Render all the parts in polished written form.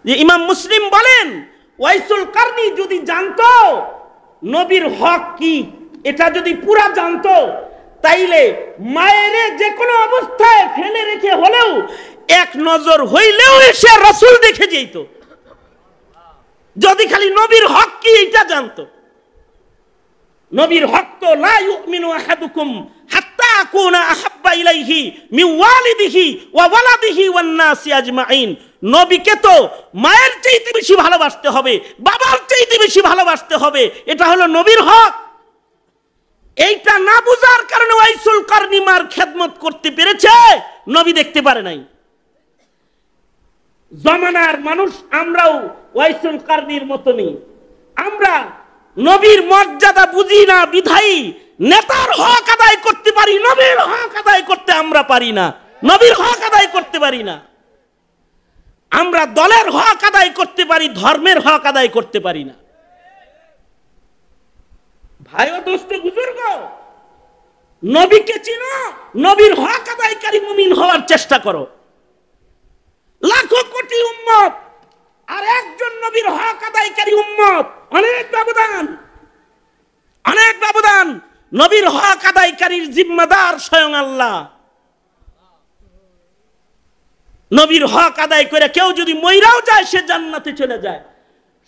যে ইমাম মুসলিম বলেন ওয়াইসুল কারনি যদি জানতো নবীর হক কি, এটা যদি পুরা জানতো, তাইলে মায়ের যে কোনো অবস্থায় ফেলে রেখে হলেও এক নজর হইলেও এসে রাসূল দেখে যেত, যদি খালি নবীর হক কি এটা জানতো। নবীর হক তো লা ইউমিনু আহাদুকুম হাত্তা আকুনা আহাব্বা ইলাইহি মিন ওয়ালিদিহি ওয়া ওয়ালাদিহি ওয়ান নাসি আজমাইন। নবীকে তো মায়ের চাইতে বেশি ভালোবাসতে হবে, বাবার চাইতে বেশি ভালোবাসতে হবে, এটা হলো নবীর হক। এইটা না বুঝার কারণে ওয়াইসুল কারনি মার খেদমত করতে পেরেছে, নবী দেখতে পারে নাই। জমানার মানুষ আমরাও ওয়াইসুল কারনির মতনই, আমরা নবীর মর্যাদা বুঝি না বিধায়ী নেতার হক আদায় করতে পারি, নবীর হক আদায় করতে আমরা পারি না, নবীর হক আদায় করতে পারি না। আমরা দলের হক আদায় করতে পারি, ধর্মের হক আদায় করতে পারি না। ভাই ও দোস্ত বুজুর্গ, নবীকে চিনো, নবীর হক আদায়কারী মুমিন হওয়ার চেষ্টা করো। লাখো কোটি উম্মত আর একজন নবীর হক আদায়কারী উম্মত, অনেক ব্যবধান, অনেক ব্যবধান। নবীর হক আদায়কারীর জিম্মাদার স্বয়ং আল্লাহ। নবীর হক আদায় করে কেউ যদি মইরাও যায় সে জান্নাতে চলে যায়।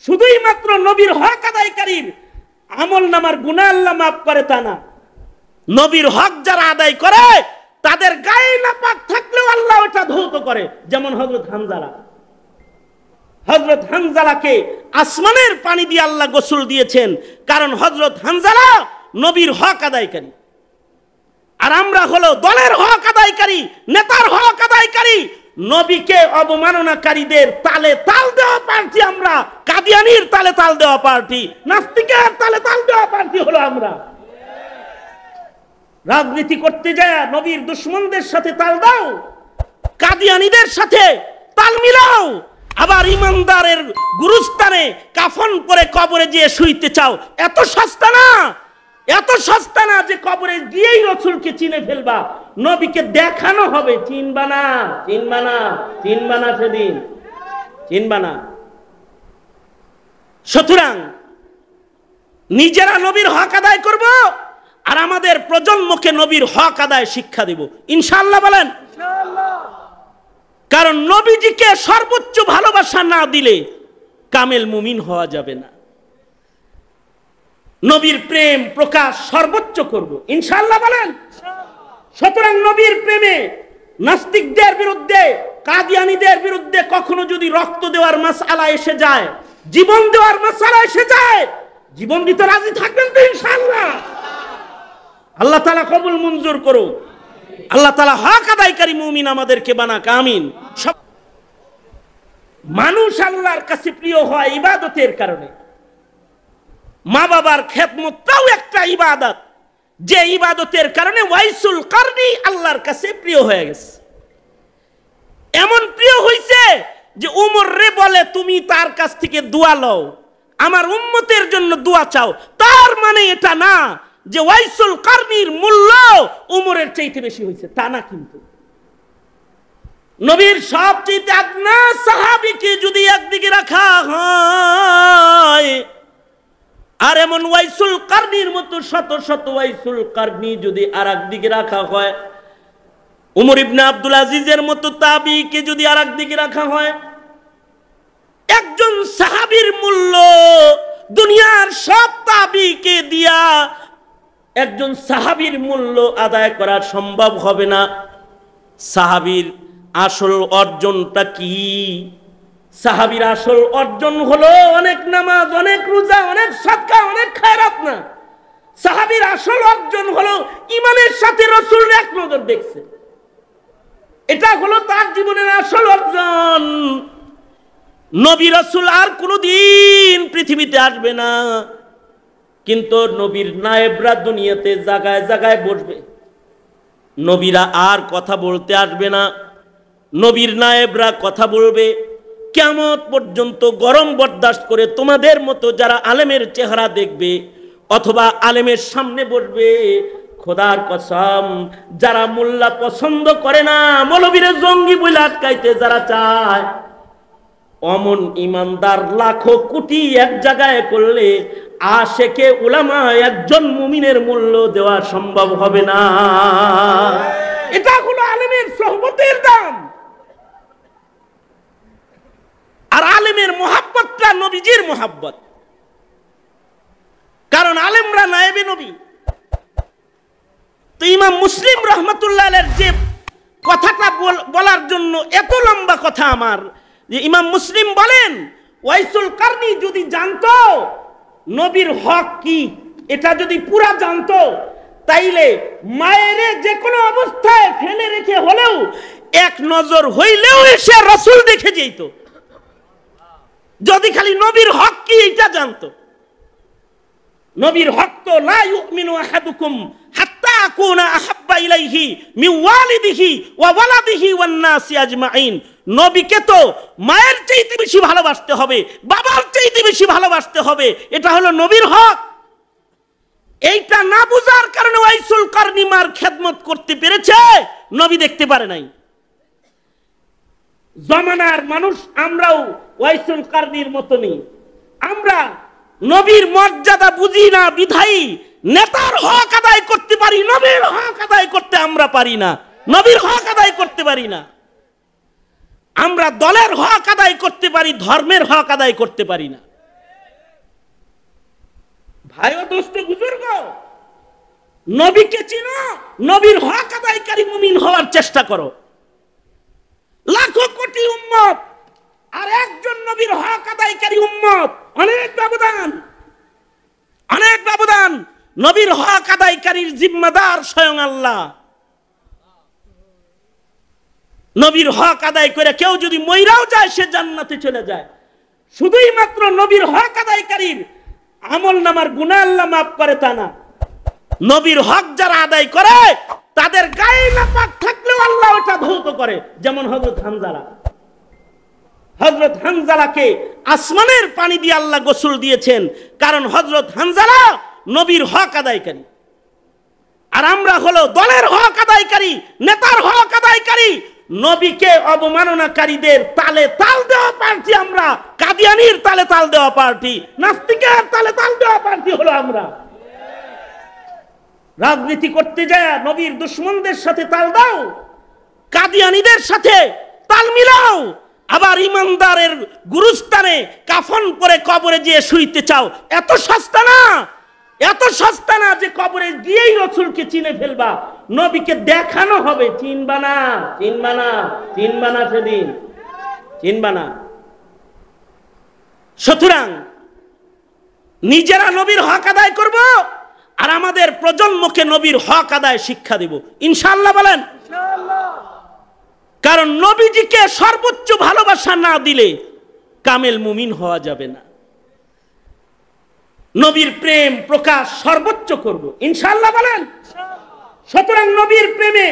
শুধুই মাত্র নবীর হক আদায়কারীর আমল নামার গুনাহ আল্লাহ মাফ করে তা না, নবীর হক যারা আদায় করে তাদের গায়ে নাপাক থাকলেও আল্লাহ ওটা ধৌত করে। যেমন হযরত হানজালা, হযরত হানজালাকে আসমানের পানি দিয়ে আল্লাহ গোসল দিয়েছেন, কারণ হযরত হানজালা নবীর হক আদায়কারী। আর আমরা হলো দলের হক আদায়কারী, নেতার হক আদায়কারী, নবীকে অবমাননাকারীদের তালে তাল দেওয়া পার্টি আমরা, কাদিয়ানির তালে তাল দেওয়া পার্টি, নাস্তিকের তালে তাল দেওয়া পার্টি হলো আমরা। রাজনীতি করতে যায় নবীর দুশমনদের সাথে তাল দাও, কাদিয়ানীদের সাথে তাল মিলাও, আবার ইমানদারের গুরুস্থানে কাফন পরে কবরে গিয়ে শুইতে চাও। এত সস্তা না, এত সস্তা না যে কবরে গিয়েই রাসূলকে চিনে ফেলবা, নবীকে দেখানো হবে। চিনবা না, চিনবা না, চিনবা না, সেদিন চিনবা না। সুতরাং নিজেরা নবীর হক আদায় করব আর আমাদের প্রজন্মকে নবীর হক আদায় শিক্ষা দেব ইনশাআল্লাহ। বলেন ইনশাআল্লাহ। কারণ নবীজিকে সর্বোচ্চ ভালোবাসা না দিলে কামেল মুমিন হওয়া যাবে না। নবীর প্রেম প্রকাশ সর্বোচ্চ করব ইনশাআল্লাহ। বলেন সুতরাং নবীর প্রেমে নাস্তিকদের বিরুদ্ধে, কাদিয়ানীদের বিরুদ্ধে কখনো যদি রক্ত দেওয়ার মাসআলা এসে যায়, জীবন দেওয়ার মাসআলা এসে যায়, জীবন দিতে রাজি থাকবেন তো ইনশাআল্লাহ? আল্লাহ তাআলা কবুল মঞ্জুর করুক। আল্লাহ তাআলা হক আদায়কারী মুমিন আমাদেরকে বানাক, আমিন। সব মানুষ আল্লাহর কাছে প্রিয় হয় ইবাদতের কারণে। মা বাবার খেদমতটাও একটা ইবাদত, যে ইবাদতের কারণে ওয়াইসুল কারনি আল্লাহর কাছে প্রিয় হয়ে গেছে। এমন প্রিয় হইছে যে উমর রে বলে তুমি তার কাছ থেকে দোয়া লও, আমার উম্মতের জন্য দোয়া চাও। তার মানে এটা না যে ওয়াইসুল কারনির মূল্য উমরের চাইতে বেশি হয়েছে, তা না। কিন্তু নবীর সবচেয়ে আদনা সাহাবীকে যদি একদিকে রাখা হয়, আর এমন ওয়াইসুল কারনির মতো শত শত ওয়াইসুল কারনি যদি আর একদিকে রাখা হয়, উমর ইবনে আব্দুল আজিজের মতো তাবিকে যদি আর একদিকে রাখা হয়, একজন সাহাবীর মূল্য দুনিয়ার সব তাবিকে দিয়া একজন সাহাবীর মূল্য আদায় করা সম্ভব হবে না। সাহাবীর আসল অর্জনটা কি? সাহাবীর আসল অর্জন হলো অনেক নামাজ, অনেক রোজা, অনেক সাদকা, অনেক খায়রাত না। সাহাবীর আসল অর্জন হলো ঈমানের সাথে রাসূল এক নজর দেখছে, এটা হলো তার জীবনের আসল অর্জন। নবী রাসূল আর কোনোদিন পৃথিবীতে আসবে না, কিন্তু নবীর নায়েবরা দুনিয়াতে জায়গায় জায়গায় বসবে। নবীরা আর কথা বলতে আসবে না, নবীর নায়েবরা কথা বলবে। কিয়ামত পর্যন্ত গরম বরদাস্ত করে তোমাদের মতো যারা আলেমের চেহারা দেখবে অথবা আলেমের সামনে বসবে, খোদার কসম যারা মোল্লা পছন্দ করে না, মৌলবীরে জঙ্গি বলে আটকাইতে যারা চায়, অমন ইমানদার লাখো কোটি এক জায়গায় করলে আশেকে উলামা একজন মুমিনের মূল্য দেওয়া সম্ভব হবে না। এটা হলো আলেমের সোহবতের দাম। আর আলেমের মোহাব্বতটা নবীজির মোহাব্বত। কারণ আলেমরা নায়েবে নবী। তো ইমাম মুসলিম রহমতুল্লাহ আলাইহির যে কথাটা বলার জন্য এত লম্বা কথা আমার, যে ইমাম মুসলিম বলেন ওয়াইসুল কারনি যদি জানতো নবীর হক কি, এটা যদি পুরা জানতো, তাইলে মায়েরে যে কোনো অবস্থায় ফেলে রেখে হলেও এক নজর হইলেও এসে রাসূল দেখে যেত, যদি খালি নবীর হক কি এটা জানতো। নবীর হক তো লা ইউমিনু আহাদুকুম হাত্তা আকুনা আহাব্বা ইলাইহি মিন ওয়ালিদিহি ওয়া ওয়ালাদিহি ওয়ান নাসি আজমাইন। নবীকে তো মায়ের চাইতে বেশি ভালোবাসতে হবে, বাবার চাইতে বেশি ভালোবাসতে হবে, এটা হলো নবীর হক। এইটা না বুঝার কারণে ওয়াইসুল কারনি মার খেদমত করতে পেরেছে, নবী দেখতে পারে নাই। জামানার মানুষ আমরাও ওয়াইসুল কারনির মতনই, আমরা নবীর মর্যাদা বুঝি না বিধায়ী নেতার হক আদায় করতে পারি, নবীর হক আদায় করতে আমরা পারি না, নবীর হক আদায় করতে পারি না। আমরা দলের হক আদায় করতে পারি, ধর্মের হক আদায় করতে পারি না। ভাই ও দোস্ত বুজুর্গ, নবীকে চিনো, নবীর হক আদায়কারী মুমিন হওয়ার চেষ্টা করো। লাখো কোটি উম্মত আর একজন নবীর হক আদায়কারী উম্মত, অনেক ব্যবধান, অনেক ব্যবধান। নবীর হক আদায়কারীর জিম্মাদার স্বয়ং আল্লাহ। নবীর হক আদায় করে কেউ যদি মইরাও যায় সে জান্নাতে চলে যায়। শুধুই মাত্র নবীর হক আদায়কারীর আমল নামার গুনাহ আল্লাহ মাফ করে তা না, নবীর হক যারা আদায় করে তাদের গায়ে নাপাক থাকলেও আল্লাহ ওটা ধৌত করে। যেমন হযরত হামজালা, হযরত হামজালাকে আসমানের পানি দিয়ে আল্লাহ গোসল দিয়েছেন, কারণ হযরত হামজালা নবীর হক আদায়কারী। আর আমরা হলো দলের হক আদায়কারী, নেতার হক আদায়কারী, নবীকে অবমাননাকারীদের তালে তাল দেওয়া পার্টি আমরা, কাদিয়ানির তালে তাল দেওয়া পার্টি, নাস্তিকের তালে তাল দেওয়া পার্টি হলো আমরা। রাজনীতি করতে যায় নবীর দুশমনদের সাথে তাল দাও, কাদিয়ানীদের সাথে তাল মিলাও, আবার ইমানদারের গুরুস্থানে কাফন পরে কবরে গিয়ে শুইতে চাও। এত সস্তা না, এত সস্তা না যে কবরে গিয়েই রাসূলকে চিনে ফেলবা, নবীকে দেখানো হবে। চিনবা না, চিনবা না, চিনবা না, সেদিন চিনবা না। সুতরাং নিজেরা নবীর হক আদায় করব আর আমাদের প্রজন্মকে নবীর হক আদায় শিক্ষা দিব, ইনশাআল্লাহ। বলেন ইনশাআল্লাহ। কারণ নবীজিকে সর্বোচ্চ ভালোবাসা না দিলে কামেল মুমিন হওয়া যাবে না। নবীর প্রেম প্রকাশ সর্বোচ্চ করব, ইনশাআল্লাহ। বলেন। সুতরাং নবীর প্রেমে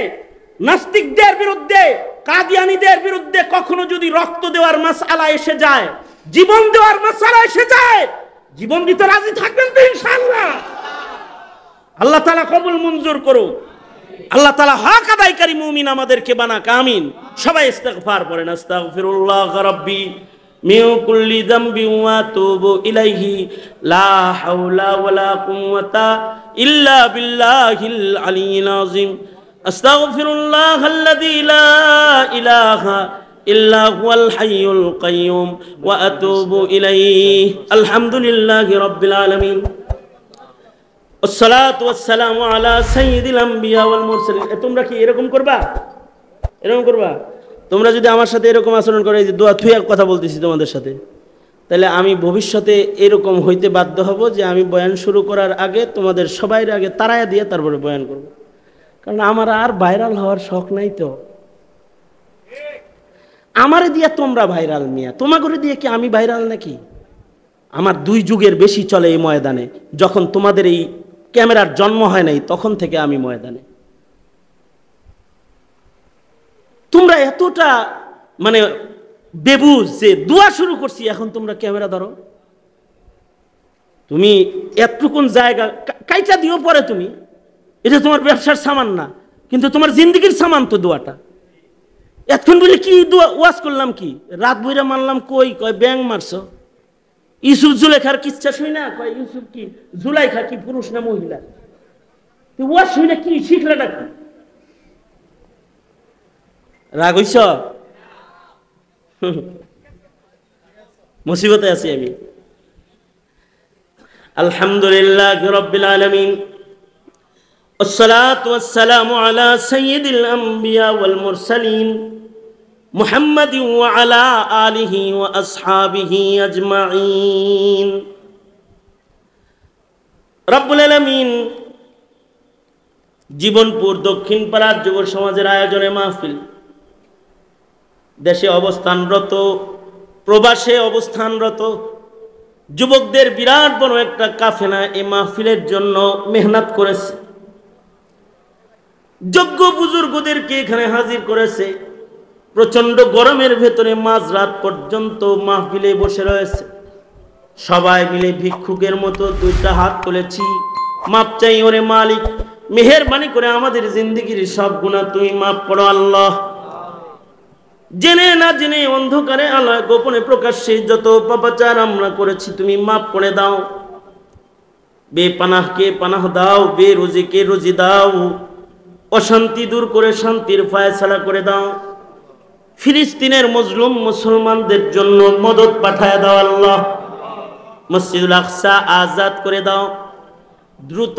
নাস্তিকদের বিরুদ্ধে, কাদিয়ানীদের বিরুদ্ধে কখনো যদি রক্ত দেওয়ার মাসআলা এসে যায়, জীবন দেওয়ার মাসআলা এসে যায়, জীবন দিতে রাজি থাকবেন তো ইনশাআল্লাহ? আল্লাহ তাআলা কবুল মঞ্জুর করুক। আল্লাহ তাআলা হক আদায়কারী মুমিন আমাদেরকে বানাক, আমিন। সবাই ইস্তিগফার পড়েন। আস্তাগফিরুল্লাহ রাব্বি মিন কুল্লি যামবি ওয়া আতুবু ইলাইহি লা হাওলা ওয়ালা কুওয়াতা ইল্লা বিল্লাহিল আলিয়্যিল আযীম। আস্তাগফিরুল্লাহাল্লাযী লা ইলাহা ইল্লা হুয়াল হাইয়ুল কাইয়্যুম ওয়া আতুবু ইলাইহি। আলহামদুলিল্লাহি রাব্বিল আলামিন। আসসালাতু ওয়াসসালামু আলা সাইয়্যিদিল আমবিয়া ওয়াল মুরসালিন। তোমরা কি এরকম করবা? এরকম করবা? তোমরা যদি আমার সাথে এরকম আচরণ করে, যে দোয়া থুয়া কথা বলতেছি তোমাদের সাথে, তাহলে আমি ভবিষ্যতে এরকম হইতে বাধ্য হব যে আমি বয়ান শুরু করার আগে তোমাদের সবাই আগে তাড়ায়া দিয়ে তারপরে বয়ান করব। কারণ আমার আর ভাইরাল হওয়ার শখ নাই। তো আমারে দিয়া তোমরা ভাইরাল, মিয়া তোমাকে দিয়ে কি আমি ভাইরাল নাকি? আমার 2 যুগের বেশি চলে এই ময়দানে। যখন তোমাদের এই ক্যামেরার জন্ম হয় নাই তখন থেকে আমি ময়দানে। তোমরা এতটা মানে বেবুজ যে দোয়া শুরু করছি, এখন তোমরা ক্যামেরা ধরো। তুমি এতটুকুন জায়গা কাইটা দিও পরে, তুমি এটা তোমার ব্যবসার সামান না, কিন্তু তোমার জিন্দেগির সামান তো দোয়াটা। এতক্ষণ বলে কি ওয়াজ করলাম, কি রাত বইরা মারলাম, কই কয় ব্যাং মারছ। ইউসুফ জুলেখার কিচ্ছা শুই না, কয় ইউসুফ কি জুলাইখা কি পুরুষ না মহিলা? ওয়াজ শুই না, কি শিখলে ডাকা রাগ হইছ? মুসিবতে আছি আমি। আলহামদুলিল্লাহ রাব্বিল আলামিন, والصلاة والسلام على سيد الأنبياء والمرسلين محمد وعلى آله وأصحابه أجمعين। রব্বুল আলামিন জীবনপুর দক্ষিণ পাড়ার যুব সমাজের আয়োজনে মাহফিল, দেশে অবস্থানরত, প্রবাসে অবস্থানরত যুবকদের বিরাট বড় একটা কাফেলা এই মাহফিলের জন্য মেহনত করেছে। যোগ্য বুজুর্গদেরকে এখানে হাজির করেছে। প্রচন্ড গরমের ভেতরে মাঝরাত পর্যন্ত মাহফিলে বসে রয়েছে। সবাই মিলে ভিক্ষুকের মতো দুইটা হাত তুলেছি, মাপ চাই ওরে মালিক, মেহেরবানি করে আমাদের জিন্দেগির সব গুনাহ তুমি মাফ করো আল্লাহ। জেনে না জেনে, অন্ধকারে আলোয়, গোপনে প্রকাশ্যে যত পাপাচার আমরা করেছি তুমি মাফ করে দাও। বেপানাহকে পানাহ দাও, বেরোজিকে রুজি দাও, অশান্তি দূর করে শান্তির ফায়সালা করে দাও। ফিলিস্তিনের মজলুম মুসলমানদের জন্য মদদ পাঠায় দাও আল্লাহ। মসজিদুল আকসা আজাদ করে দাও। দ্রুত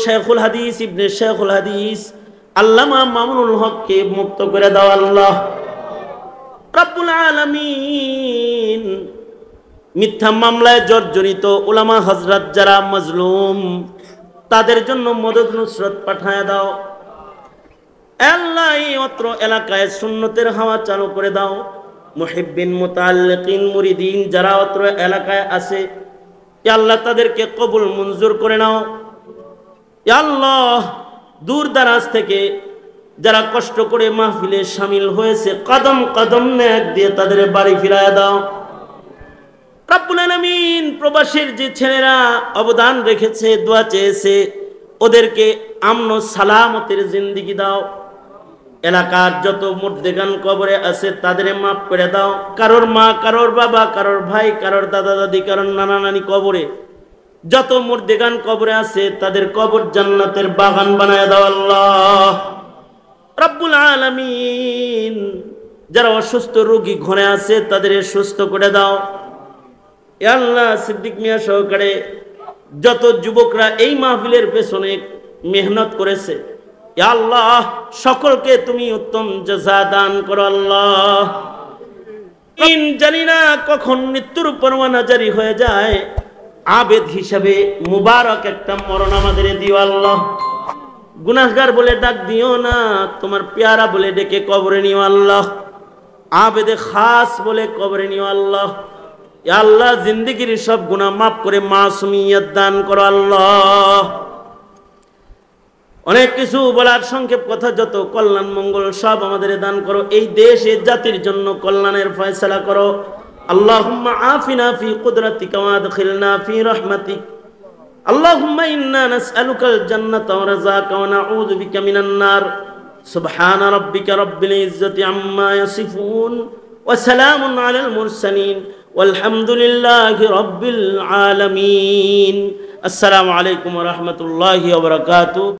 শেখুল হাদিস ইবনে শেখুল হাদিস আল্লামা মামুনুল হককে মুক্ত করে দাও আল্লাহ। রব্বুল আলামিন মিথ্যা মামলায় জর্জরিত উলামা হযরত যারা মজলুম, তাদের জন্য মদদ নুসরত পাঠায় দাও আল্লাহ। এই অত্র এলাকায় সুন্নতের হাওয়া চালু করে দাও। মুহিব্বিন মুতাআল্লিকিন মুরিদিন যারা অত্র এলাকায় আছে, ইয়া আল্লাহ তাদেরকে কবুল মঞ্জুর করে নাও। ইয়া আল্লাহ দূর দারাজ থেকে যারা কষ্ট করে মাহফিলে শামিল হয়েছে, কদম কদম নেক দিয়ে তাদের বাড়ি ফিরায় দাও। রব্বুল আলামিন প্রবাসীর যে ছেলেরা অবদান রেখেছে, দোয়া চেয়েছে, ওদেরকে আমন সালামতের জিন্দেগি দাও। এলাকার যত মুর্দেগান কবরে আছে তাদের মাফ করে দাও। কারোর মা, কারোর বাবা, কারোর ভাই, কারোর দাদা দাদি, কারোর নানা নানি কবরে, যত মুর্দেগান কবরে আছে তাদের কবর জান্নাতের বাগান বানায় দাও আল্লাহ। রব্বুল আলামিন যারা অসুস্থ রোগী ঘরে আছে তাদের সুস্থ করে দাও। ইয়া আল্লাহ সিদ্দিক মিয়া সহকারে যত যুবকরা এই মাহফিলের পেছনে মেহনত করেছে, ইয়া আল্লাহ সকলকে তুমি উত্তম জাযা দান করো আল্লাহ। জানি না কখন মৃত্যুর পরওয়ানা জারি হয়ে যায়, আবেদ হিসাবে মুবারক একটা মরণ আমাদের দিও আল্লাহ। গুনাহগার বলে ডাক দিও না, তোমার পেয়ারা বলে ডেকে কবরে নিও আল্লাহ। আবেদে খাস বলে কবরে নিও আল্লাহ। ইয়া আল্লাহ জিন্দেগির সব গুনাহ মাফ করে মাসুমিয়ত দান করো আল্লাহ। অনেক কিছু বলার সংক্ষেপ কথা, যত কল্যাণ মঙ্গল সব আমাদের দান করো। এই দেশে জাতির জন্য কল্যাণের ফয়সালা করো। আল্লাহুম্মা আফিনা ফি কুদরাতিকা ওয়া আদখিলনা ফি রাহমাতিক। আল্লাহুম্মা ইন্না নাসআলুকাল জান্নাতা ওয়া রাযাকা ওয়া নাউযু বিকা মিনান নার। সুবহানা রাব্বিকা রাব্বিল ইজ্জাতি আম্মা ইয়াসিফুন ওয়া সালামুন আলাল মুরসালিন ওয়ালহামদুলিল্লাহি রাব্বিল আলামিন। আসসালামু আলাইকুম ওয়া রাহমাতুল্লাহি ওয়া বারাকাতুহু।